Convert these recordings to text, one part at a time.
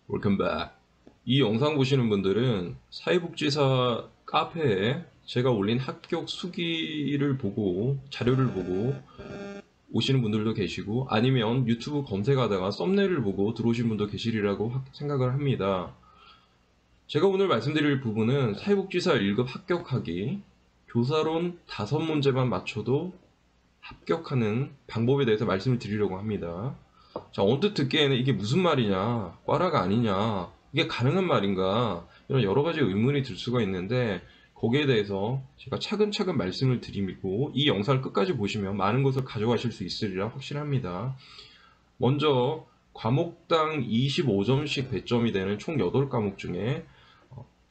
Welcome back. 이 영상 보시는 분들은 사회복지사 카페에 제가 올린 합격 수기를 보고 자료를 보고 오시는 분들도 계시고 아니면 유튜브 검색하다가 썸네일을 보고 들어오신 분도 계시리라고 생각을 합니다. 제가 오늘 말씀드릴 부분은 사회복지사 1급 합격하기 교사론 5문제만 맞춰도 합격하는 방법에 대해서 말씀을 드리려고 합니다. 자, 언뜻 듣기에는 이게 무슨 말이냐, 꽈라가 아니냐, 이게 가능한 말인가, 이런 여러 가지 의문이 들 수가 있는데, 거기에 대해서 제가 차근차근 말씀을 드리고, 이 영상을 끝까지 보시면 많은 것을 가져가실 수 있으리라 확신합니다. 먼저, 과목당 25점씩 배점이 되는 총 8과목 중에,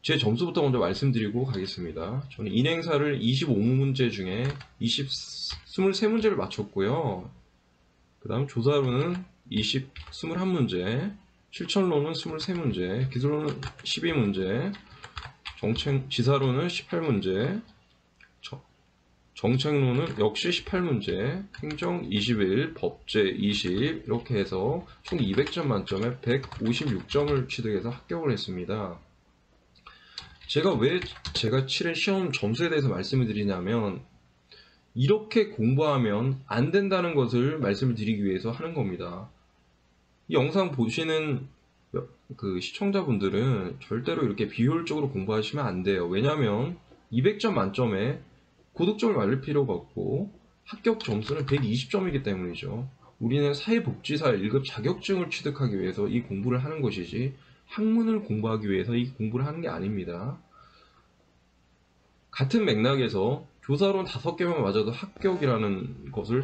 제 점수부터 먼저 말씀드리고 가겠습니다. 저는 인행사를 25문제 중에 23문제를 맞췄고요. 그 다음 조사로는 21문제, 실천로는 23문제, 기술로는 12문제, 지사로는 18문제, 정책로는 역시 18문제, 행정 21, 법제 20 이렇게 해서 총 200점 만점에 156점을 취득해서 합격을 했습니다. 왜 제가 치른 시험 점수에 대해서 말씀을 드리냐면 이렇게 공부하면 안 된다는 것을 말씀을 드리기 위해서 하는 겁니다. 이 영상 보시는 그 시청자분들은 절대로 이렇게 비효율적으로 공부하시면 안 돼요. 왜냐하면 200점 만점에 고득점을 맞을 필요가 없고 합격 점수는 120점이기 때문이죠. 우리는 사회복지사 1급 자격증을 취득하기 위해서 이 공부를 하는 것이지 학문을 공부하기 위해서 이 공부를 하는 게 아닙니다. 같은 맥락에서 조사론 5개만 맞아도 합격이라는 것을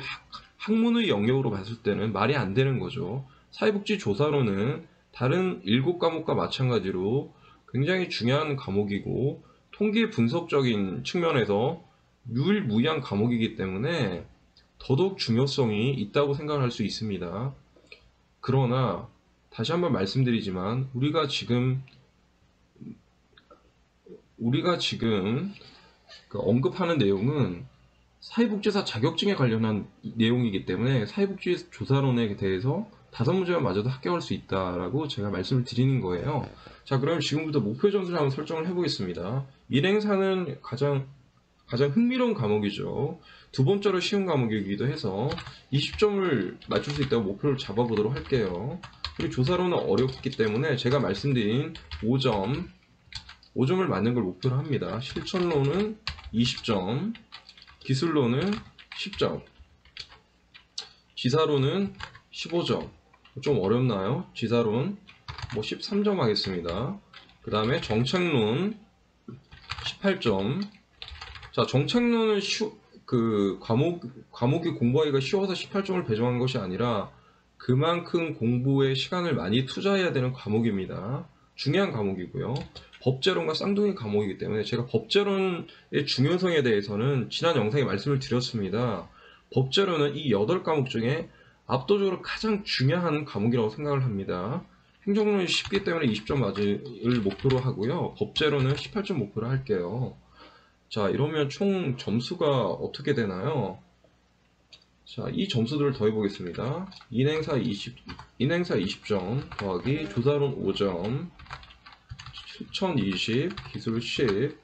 학문의 영역으로 봤을 때는 말이 안 되는 거죠. 사회복지 조사론은 다른 7과목과 마찬가지로 굉장히 중요한 과목이고 통계 분석적인 측면에서 유일무이한 과목이기 때문에 더더욱 중요성이 있다고 생각할 수 있습니다. 그러나 다시 한번 말씀드리지만 우리가 지금 언급하는 내용은 사회복지사 자격증에 관련한 내용이기 때문에 사회복지 조사론에 대해서 5문제만 맞아도 합격할 수 있다라고 제가 말씀을 드리는 거예요. 자, 그럼 지금부터 목표 점수를 한번 설정을 해보겠습니다. 인행사는 가장 흥미로운 과목이죠. 두 번째로 쉬운 과목이기도 해서 20점을 맞출 수 있다고 목표를 잡아보도록 할게요. 그리고 조사론은 어렵기 때문에 제가 말씀드린 5점을 맞는 걸 목표로 합니다. 실천로는 20점, 기술로는 10점, 지사로는 15점. 좀 어렵나요? 지사론 13점 하겠습니다. 그 다음에 정책론 18점. 자, 정책론은 과목이 공부하기가 쉬워서 18점을 배정한 것이 아니라 그만큼 공부에 시간을 많이 투자해야 되는 과목입니다. 중요한 과목이고요. 법제론과 쌍둥이 과목이기 때문에 제가 법제론의 중요성에 대해서는 지난 영상에 말씀을 드렸습니다. 법제론은 이 8과목 중에 압도적으로 가장 중요한 과목이라고 생각을 합니다. 행정론이 쉽기 때문에 20점 맞을 목표로 하고요. 법제론은 18점 목표로 할게요. 자, 이러면 총 점수가 어떻게 되나요? 자, 이 점수들을 더해 보겠습니다. 인행사 20점 더하기 조사론 5점, 실천 20, 기술 10,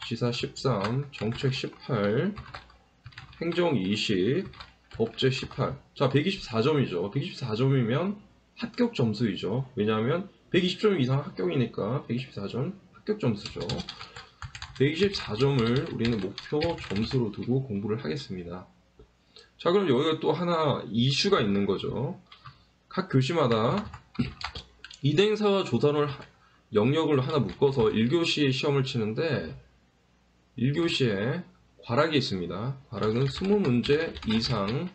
지사 13, 정책 18, 행정 20, 법제 18. 자, 124점이죠. 124점이면 합격 점수이죠. 왜냐하면 120점 이상 합격이니까 124점 합격 점수죠. 124점을 우리는 목표 점수로 두고 공부를 하겠습니다. 자, 그럼 여기가 또 하나 이슈가 있는 거죠. 각 교시마다 인행사와 조사론 영역을 하나 묶어서 1교시 시험을 치는데 1교시에 과락이 있습니다. 과락은 20문제 이상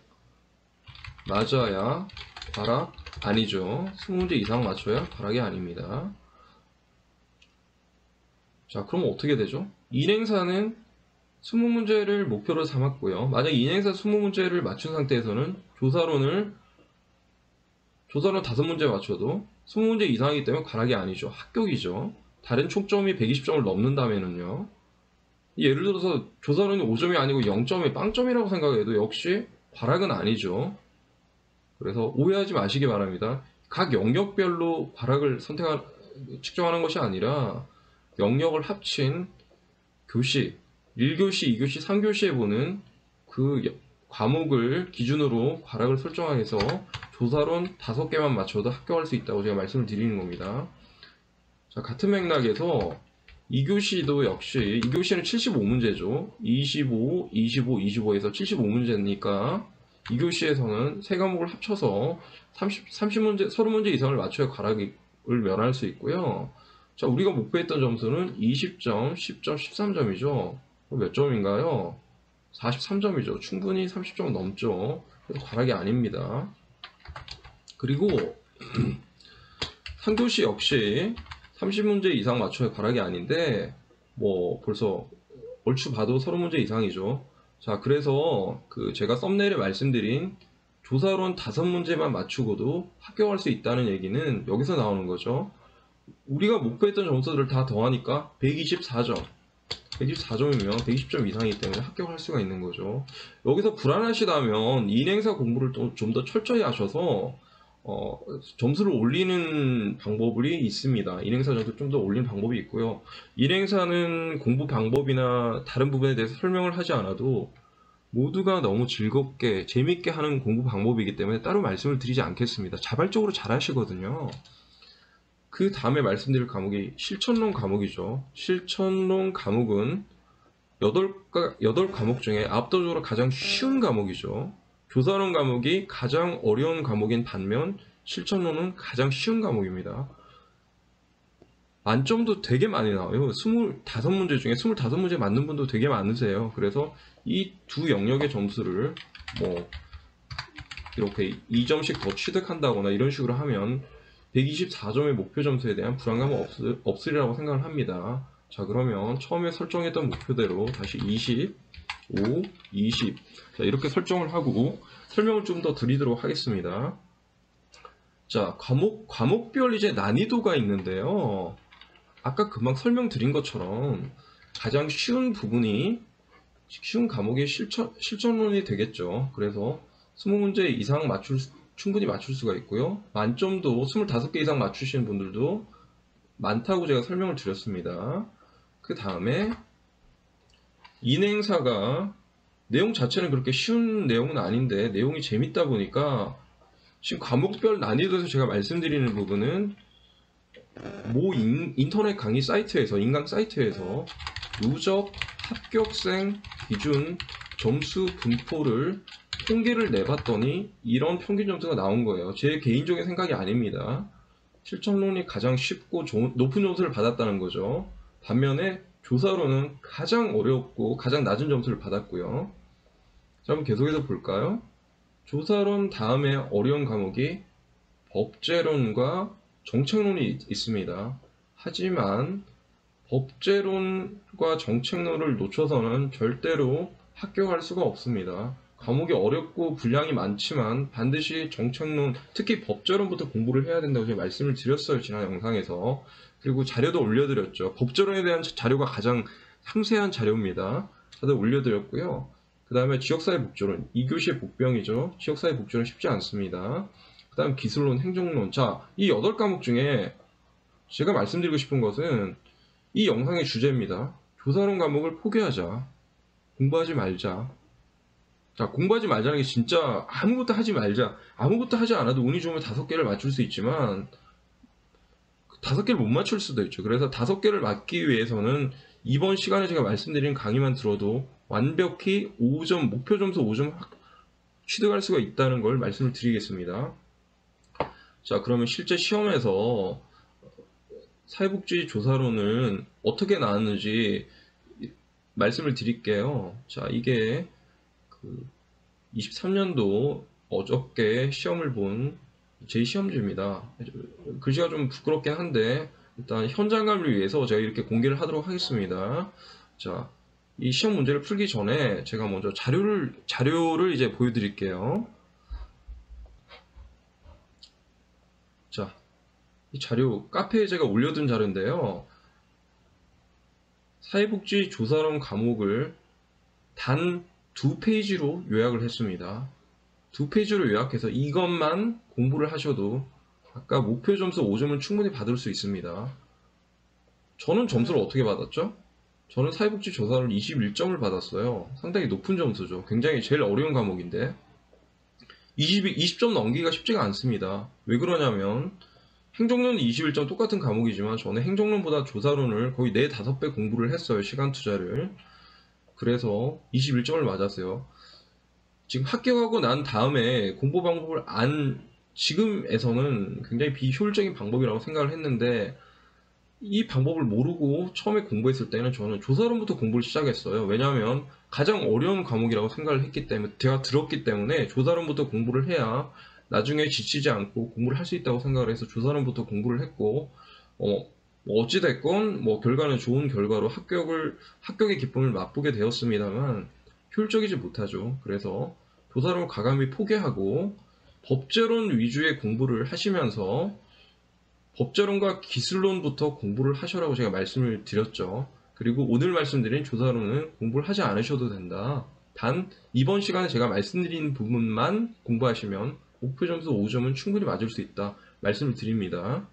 맞아야 과락 아니죠. 20문제 이상 맞춰야 과락이 아닙니다. 자, 그럼 어떻게 되죠? 인행사는 20문제를 목표로 삼았고요. 만약 인행사 20문제를 맞춘 상태에서는 조사론 5문제 맞춰도 20문제 이상이기 때문에 과락이 아니죠. 합격이죠. 다른 총점이 120점을 넘는다면은요. 예를 들어서 조사론이 5점이 아니고 0점이 빵점이라고 생각해도 역시 과락은 아니죠. 그래서 오해하지 마시기 바랍니다. 각 영역별로 과락을 측정하는 것이 아니라 영역을 합친 교시, 1교시, 2교시, 3교시에 보는 그 과목을 기준으로 과락을 설정해서 조사론 5개만 맞춰도 합격할 수 있다고 제가 말씀을 드리는 겁니다. 자, 같은 맥락에서 2교시도 역시 2교시는 75문제죠. 25, 25, 25에서 75문제니까 2교시에서는 세 과목을 합쳐서 30문제, 30문제 이상을 맞춰야 과락을 면할 수 있고요. 자, 우리가 목표했던 점수는 20점, 10점, 13점이죠. 몇 점인가요? 43점이죠. 충분히 30점 넘죠. 그래서 과락이 아닙니다. 그리고 3교시 역시 30문제 이상 맞춰야 과락이 아닌데 뭐 벌써 얼추 봐도 30문제 이상이죠. 자, 그래서 제가 썸네일에 말씀드린 조사론 5문제만 맞추고도 합격할 수 있다는 얘기는 여기서 나오는 거죠. 우리가 목표했던 점수들을 다 더하니까 124점. 124점이면 120점 이상이기 때문에 합격할 수가 있는 거죠. 여기서 불안하시다면 인행사 공부를 좀 더 철저히 하셔서 점수를 올리는 방법이 있습니다. 인행사 점수 좀 더 올리는 방법이 있고요. 인행사는 공부 방법이나 다른 부분에 대해서 설명을 하지 않아도 모두가 너무 즐겁게 재밌게 하는 공부 방법이기 때문에 따로 말씀을 드리지 않겠습니다. 자발적으로 잘 하시거든요. 그 다음에 말씀드릴 과목이 실천론 과목이죠. 실천론 과목은 8과목 중에 압도적으로 가장 쉬운 과목이죠. 조사론 과목이 가장 어려운 과목인 반면 실천론은 가장 쉬운 과목입니다. 만점도 되게 많이 나와요. 25문제 중에 25문제 맞는 분도 되게 많으세요. 그래서 이 두 영역의 점수를 뭐 이렇게 2점씩 더 취득한다거나 이런 식으로 하면 124점의 목표 점수에 대한 불안감은 없으리라고 생각을 합니다. 자, 그러면 처음에 설정했던 목표대로 다시 20, 5, 20 자, 이렇게 설정을 하고 설명을 좀 더 드리도록 하겠습니다. 자, 과목별 이제 난이도가 있는데요. 아까 금방 설명드린 것처럼 가장 쉬운 과목이 실천론이 되겠죠. 그래서 20문제 이상 충분히 맞출 수가 있고요. 만점도 25개 이상 맞추시는 분들도 많다고 제가 설명을 드렸습니다. 그 다음에 인행사가 내용 자체는 그렇게 쉬운 내용은 아닌데 내용이 재밌다 보니까 지금 과목별 난이도에서 제가 말씀드리는 부분은 모 인터넷 강의 사이트에서 인강 사이트에서 누적 합격생 기준 점수 분포를 통계를 내봤더니 이런 평균 점수가 나온 거예요. 제 개인적인 생각이 아닙니다. 실천론이 가장 쉽고 높은 점수를 받았다는 거죠. 반면에 조사론은 가장 어렵고 가장 낮은 점수를 받았고요. 자, 한번 계속해서 볼까요? 조사론 다음에 어려운 과목이 법제론과 정책론이 있습니다. 하지만 법제론과 정책론을 놓쳐서는 절대로 합격할 수가 없습니다. 과목이 어렵고 분량이 많지만 반드시 정책론, 특히 법제론부터 공부를 해야 된다고 제가 말씀을 드렸어요. 지난 영상에서. 그리고 자료도 올려드렸죠. 법제론에 대한 자료가 가장 상세한 자료입니다. 다들 올려드렸고요. 그 다음에 지역사회 복제론, 2교시의 복병이죠. 지역사회 복제론 쉽지 않습니다. 그 다음 기술론, 행정론. 자, 이 8과목 중에 제가 말씀드리고 싶은 것은 이 영상의 주제입니다. 조사론 과목을 포기하자. 공부하지 말자. 자, 공부하지 말자는 게 진짜 아무것도 하지 말자. 아무것도 하지 않아도 운이 좋으면 5개를 맞출 수 있지만 5개를 못 맞출 수도 있죠. 그래서 5개를 맞기 위해서는 이번 시간에 제가 말씀드린 강의만 들어도 완벽히 5점, 목표 점수 5점 취득할 수가 있다는 걸 말씀을 드리겠습니다. 자, 그러면 실제 시험에서 사회복지 조사론은 어떻게 나왔는지 말씀을 드릴게요. 자, 이게 23년도 어저께 시험을 본 제 시험지입니다. 글씨가 좀 부끄럽긴 한데 일단 현장감을 위해서 제가 이렇게 공개를 하도록 하겠습니다. 자, 이 시험 문제를 풀기 전에 제가 먼저 자료를 이제 보여드릴게요. 자, 이 자료 카페에 제가 올려둔 자료인데요. 사회복지 조사론 과목을 단 2페이지로 요약을 했습니다. 2페이지로 요약해서 이것만 공부를 하셔도 아까 목표 점수 5점은 충분히 받을 수 있습니다. 저는 점수를 어떻게 받았죠? 저는 사회복지 조사를 21점을 받았어요. 상당히 높은 점수죠. 굉장히 제일 어려운 과목인데 20점 넘기기가 쉽지가 않습니다. 왜 그러냐면 행정론은 21점 똑같은 과목이지만 저는 행정론보다 조사론을 거의 4, 5배 공부를 했어요. 시간 투자를. 그래서 21점을 맞았어요. 지금 합격하고 난 다음에 공부 방법을 지금에서는 굉장히 비효율적인 방법이라고 생각을 했는데 이 방법을 모르고 처음에 공부했을 때는 저는 조사론부터 공부를 시작했어요. 왜냐하면 가장 어려운 과목이라고 생각을 했기 때문에, 제가 들었기 때문에 조사론부터 공부를 해야 나중에 지치지 않고 공부를 할 수 있다고 생각을 해서 조사론부터 공부를 했고, 어찌됐건 뭐 결과는 좋은 결과로 합격의 기쁨을 맛보게 되었습니다만 효율적이지 못하죠. 그래서 조사론을 과감히 포기하고 법제론 위주의 공부를 하시면서 법제론과 기술론부터 공부를 하셔라고 제가 말씀을 드렸죠. 그리고 오늘 말씀드린 조사론은 공부를 하지 않으셔도 된다. 단 이번 시간에 제가 말씀드린 부분만 공부하시면 목표 점수 5점은 충분히 맞을 수 있다 말씀을 드립니다.